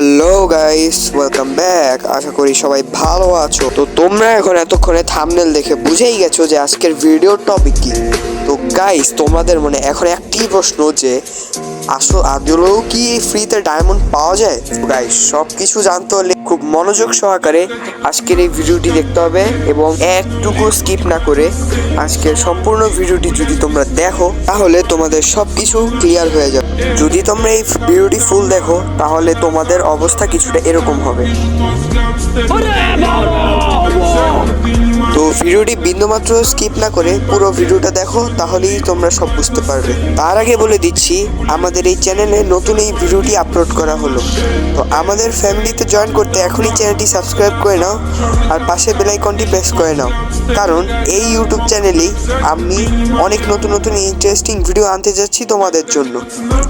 Hello guys, welcome back. আশা করি সবাই ভালো আছো। তো তোমরা এখন এতক্ষণে থাম্বনেল দেখে বুঝেই গেছো যে আজকের ভিডিওর টপিক কি। তো গাইস, তোমাদের মনে এখন একটি প্রশ্ন যে আদৌ কি ফ্রিতে ডায়মন্ড পাওয়া যায়? গাইস, সব কিছু জানতে হলে খুব মনোযোগ সহকারে আজকের এই ভিডিওটি দেখতে হবে এবং একটুকু স্কিপ না করে আজকের সম্পূর্ণ ভিডিওটি যদি তোমরা দেখো তাহলে তোমাদের সবকিছু ক্লিয়ার হয়ে যাবে। যদি তোমরা এই ভিডিওটি ফুল দেখো তাহলে তোমাদের অবস্থা কিছুটা এরকম হবে। তো ভিডিওটি বিন্দুমাত্র স্কিপ না করে পুরো ভিডিওটা দেখো, তাহলেই তোমরা সব বুঝতে পারবে। তার আগে বলে দিচ্ছি, আমাদের এই চ্যানেলে নতুন এই ভিডিওটি আপলোড করা হলো। তো আমাদের ফ্যামিলিতে জয়েন করতে এখনই চ্যানেলটি সাবস্ক্রাইব করে নাও আর পাশে বেল আইকনটি প্রেস করে নাও, কারণ এই ইউটিউব চ্যানেলেই আমি অনেক নতুন নতুন ইন্টারেস্টিং ভিডিও আনতে যাচ্ছি তোমাদের জন্য।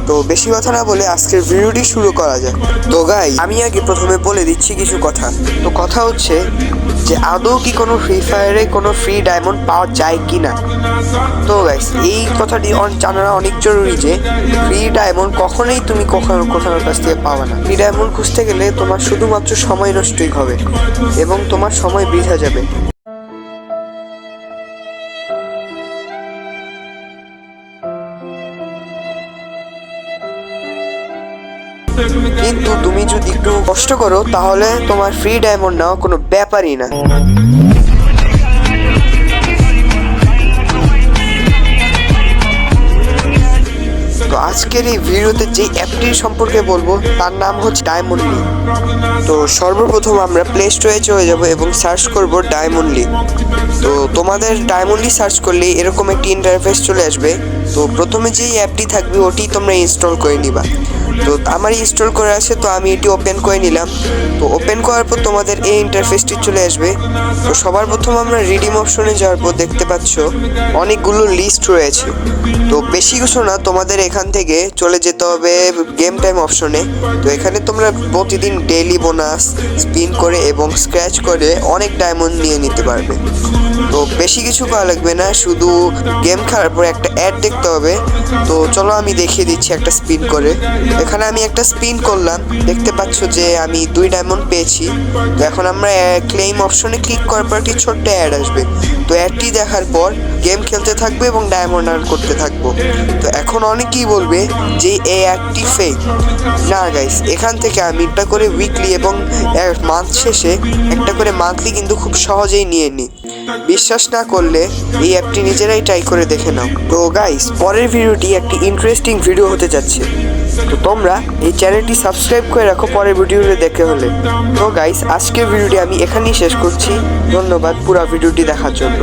তো বেশি কথা না বলে আজকের ভিডিওটি শুরু করা যাক। তো গাই, আমি আগে প্রথমে বলে দিচ্ছি কিছু কথা। তো কথা হচ্ছে যে আদৌ কি কোনো ফ্রি ফায়ারে কোনো ফ্রি ডায়মন্ড পাওয়া যায় কি না। তো গাইস, এই কথাটি জানানো অনেক জরুরি যে ফ্রি ডায়মন্ড কখনোই তুমি কোথাও কাছ থেকে পাবে না। ফ্রি ডায়মন্ড খুঁজতে গেলে তোমার শুধুমাত্র সময় নষ্টই হবে এবং তোমার সময় বৃথা যাবে। কিন্তু তুমি যদি একটু কষ্ট করো তাহলে তোমার ফ্রি ডায়মন্ড নেওয়া কোনো ব্যাপারই না। তো আজকের এই ভিডিওতে যে অ্যাপটির সম্পর্কে বলবো তার নাম হচ্ছে ডায়মন্ডলি। তো সর্বপ্রথম আমরা প্লে স্টোরে চলে যাব এবং সার্চ করব ডায়মন্ডলি। তো তোমাদের ডায়মন্ডলি সার্চ করলে এরকম একটি ইন্টারফেস চলে আসবে। তো প্রথমে যেই অ্যাপটি থাকবে ওটি তোমরা ইনস্টল করে নিবা। তো আমার ইনস্টল করে আছে, তো আমি এটি ওপেন করে নিলাম। তো ওপেন করার পর তোমাদের এই ইন্টারফেসটি চলে আসবে। তো সবার প্রথম আমরা রিডিম অপশনে যাওয়ার পর দেখতে পাচ্ছ অনেকগুলো লিস্ট রয়েছে। তো বেশি কিছু না, তোমাদের এখান থেকে চলে যেতে হবে গেম টাইম অপশনে। তো এখানে তোমরা প্রতিদিন ডেইলি বোনাস স্পিন করে এবং স্ক্র্যাচ করে অনেক ডায়মন্ড নিয়ে নিতে পারবে। তো বেশি কিছু করা লাগবে না, শুধু গেম খেলার পরে একটা অ্যাড দেখতে হবে। তো চলো আমি দেখিয়ে দিচ্ছি একটা স্পিন করে। এখানে আমি একটা স্পিন করলাম, দেখতে পাচ্ছ যে আমি 2 ডায়মন্ড পেয়েছি। তো এখন আমরা ক্লেম অপশনে ক্লিক করার পর একটি ছোট্ট অ্যাড আসবে। তো অ্যাডটি দেখার পর গেম খেলতে থাকবে এবং ডায়মন্ড আর্ন করতে থাকবো। তো এখন অনেকেই বলবে যে এই অ্যাডটি ফেক। না গাইস, এখান থেকে আমি একটা করে উইকলি এবং মান্থ শেষে একটা করে মান্থলি কিন্তু খুব সহজেই নিয়ে নিই। বিশ্বাস না করলে এই অ্যাপটি নিজেরাই ট্রাই করে দেখে নাও। তো গাইস, পরের ভিডিওটি একটি ইন্টারেস্টিং ভিডিও হতে যাচ্ছে। তো তোমরা এই চ্যানেলটি সাবস্ক্রাইব করে রাখো পরের ভিডিওটি দেখে হলে। তো গাইস, আজকের ভিডিওটি আমি এখানেই শেষ করছি। ধন্যবাদ পুরো ভিডিওটি দেখার জন্য।